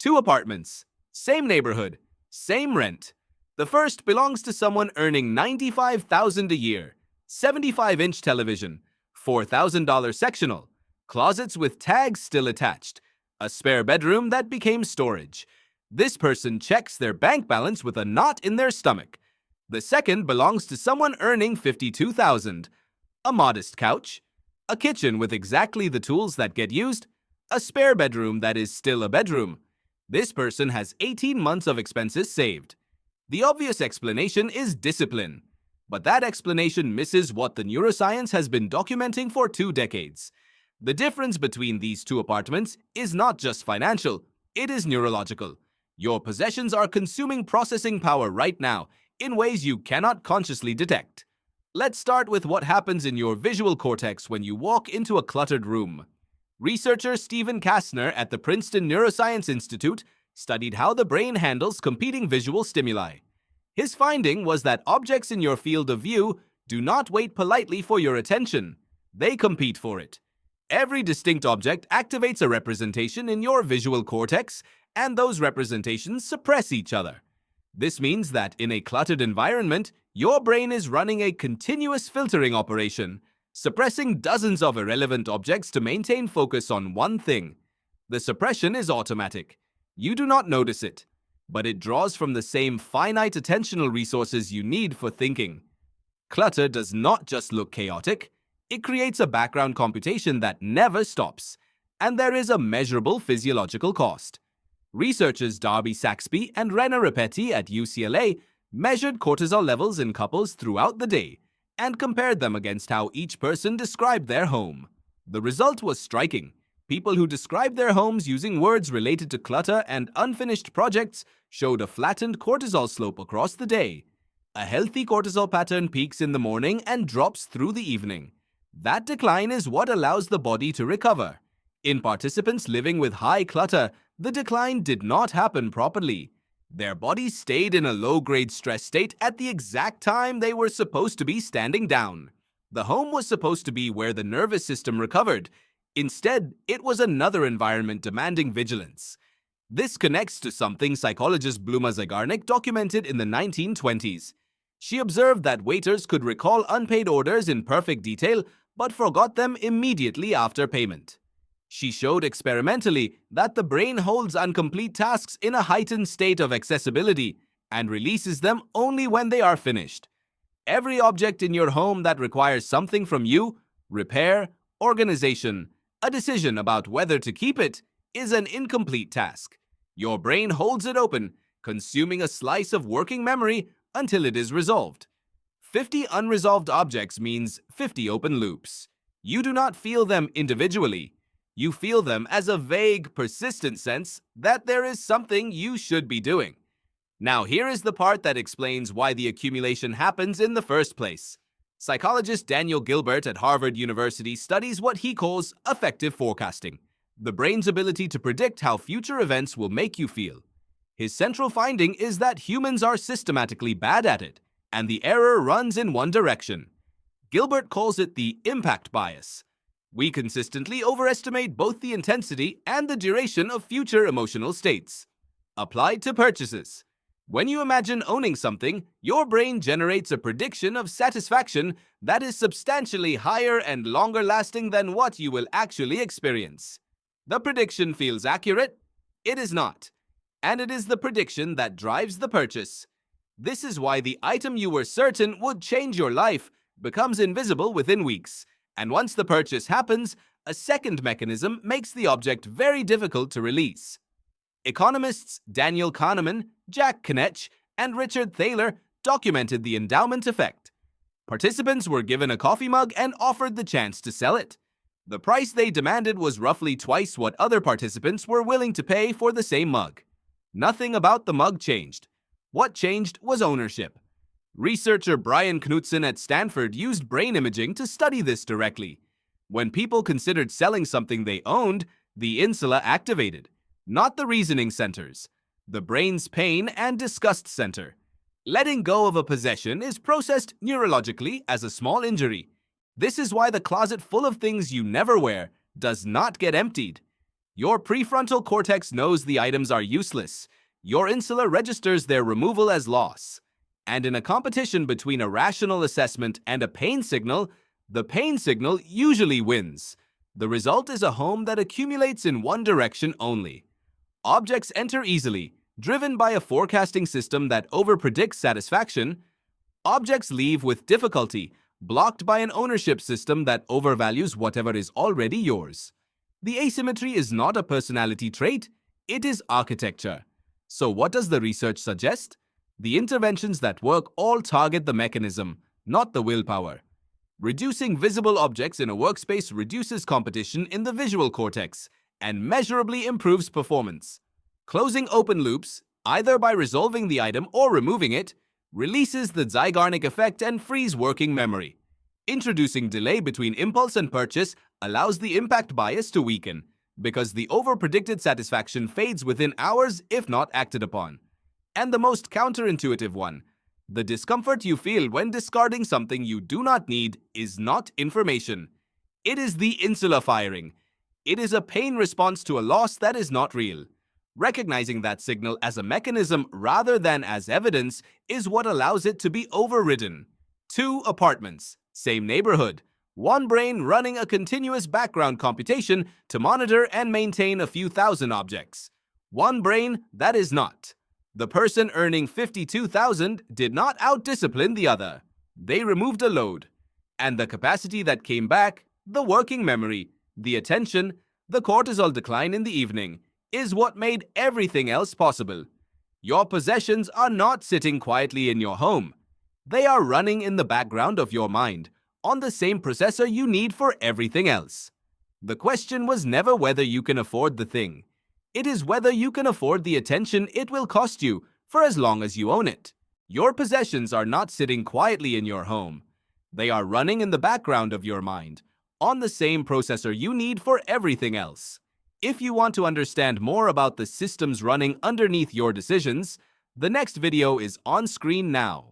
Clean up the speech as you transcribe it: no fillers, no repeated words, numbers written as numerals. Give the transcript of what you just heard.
Two apartments, same neighborhood, same rent. The first belongs to someone earning $95,000 a year, 75-inch television, $4,000 sectional, closets with tags still attached, a spare bedroom that became storage. This person checks their bank balance with a knot in their stomach. The second belongs to someone earning $52,000, a modest couch, a kitchen with exactly the tools that get used, a spare bedroom that is still a bedroom. This person has 18 months of expenses saved. The obvious explanation is discipline, but that explanation misses what the neuroscience has been documenting for 2 decades. The difference between these two apartments is not just financial, it is neurological. Your possessions are consuming processing power right now in ways you cannot consciously detect. Let's start with what happens in your visual cortex when you walk into a cluttered room. Researcher Kastner at the Princeton Neuroscience Institute studied how the brain handles competing visual stimuli. His finding was that objects in your field of view do not wait politely for your attention. They compete for it. Every distinct object activates a representation in your visual cortex, and those representations suppress each other. This means that in a cluttered environment, your brain is running a continuous filtering operation, suppressing dozens of irrelevant objects to maintain focus on one thing. The suppression is automatic. You do not notice it, but it draws from the same finite attentional resources you need for thinking. Clutter does not just look chaotic, it creates a background computation that never stops, and there is a measurable physiological cost. Researchers Saxbe and Repetti at UCLA measured cortisol levels in couples throughout the day and compared them against how each person described their home. The result was striking. People who described their homes using words related to clutter and unfinished projects showed a flattened cortisol slope across the day. A healthy cortisol pattern peaks in the morning and drops through the evening. That decline is what allows the body to recover. In participants living with high clutter, the decline did not happen properly. Their bodies stayed in a low-grade stress state at the exact time they were supposed to be standing down. The home was supposed to be where the nervous system recovered. Instead, it was another environment demanding vigilance. This connects to something psychologist Zeigarnik documented in the 1920s. She observed that waiters could recall unpaid orders in perfect detail, but forgot them immediately after payment. She showed experimentally that the brain holds incomplete tasks in a heightened state of accessibility and releases them only when they are finished. Every object in your home that requires something from you, repair, organization, a decision about whether to keep it, is an incomplete task. Your brain holds it open, consuming a slice of working memory until it is resolved. 50 unresolved objects means 50 open loops. You do not feel them individually. You feel them as a vague, persistent sense that there is something you should be doing. Now, here is the part that explains why the accumulation happens in the first place. Psychologist Gilbert at Harvard University studies what he calls affective forecasting, the brain's ability to predict how future events will make you feel. His central finding is that humans are systematically bad at it, and the error runs in one direction. Gilbert calls it the impact bias. We consistently overestimate both the intensity and the duration of future emotional states. Applied to purchases. When you imagine owning something, your brain generates a prediction of satisfaction that is substantially higher and longer lasting than what you will actually experience. The prediction feels accurate? It is not. And it is the prediction that drives the purchase. This is why the item you were certain would change your life becomes invisible within weeks. And once the purchase happens, a second mechanism makes the object very difficult to release. Economists Daniel Kahneman, Jack Knight, and Richard Thaler documented the endowment effect. Participants were given a coffee mug and offered the chance to sell it. The price they demanded was roughly twice what other participants were willing to pay for the same mug. Nothing about the mug changed. What changed was ownership. Researcher Knutson at Stanford used brain imaging to study this directly. When people considered selling something they owned, the insula activated, not the reasoning centers, the brain's pain and disgust center. Letting go of a possession is processed neurologically as a small injury. This is why the closet full of things you never wear does not get emptied. Your prefrontal cortex knows the items are useless. Your insula registers their removal as loss. And in a competition between a rational assessment and a pain signal, the pain signal usually wins. The result is a home that accumulates in one direction only. Objects enter easily, driven by a forecasting system that overpredicts satisfaction. Objects leave with difficulty, blocked by an ownership system that overvalues whatever is already yours. The asymmetry is not a personality trait, it is architecture. So what does the research suggest? The interventions that work all target the mechanism, not the willpower. Reducing visible objects in a workspace reduces competition in the visual cortex and measurably improves performance. Closing open loops, either by resolving the item or removing it, releases the Zeigarnik effect and frees working memory. Introducing delay between impulse and purchase allows the impact bias to weaken, because the overpredicted satisfaction fades within hours if not acted upon. And the most counterintuitive one, the discomfort you feel when discarding something you do not need is not information. It is the insula firing. It is a pain response to a loss that is not real. Recognizing that signal as a mechanism rather than as evidence is what allows it to be overridden. 2 apartments, same neighborhood. One brain running a continuous background computation to monitor and maintain a few thousand objects. One brain that is not. The person earning $52,000 did not outdiscipline the other. They removed a load. And the capacity that came back, the working memory, the attention, the cortisol decline in the evening, is what made everything else possible. Your possessions are not sitting quietly in your home. They are running in the background of your mind, on the same processor you need for everything else. The question was never whether you can afford the thing. It is whether you can afford the attention it will cost you for as long as you own it. Your possessions are not sitting quietly in your home. They are running in the background of your mind, on the same processor you need for everything else. If you want to understand more about the systems running underneath your decisions, the next video is on screen now.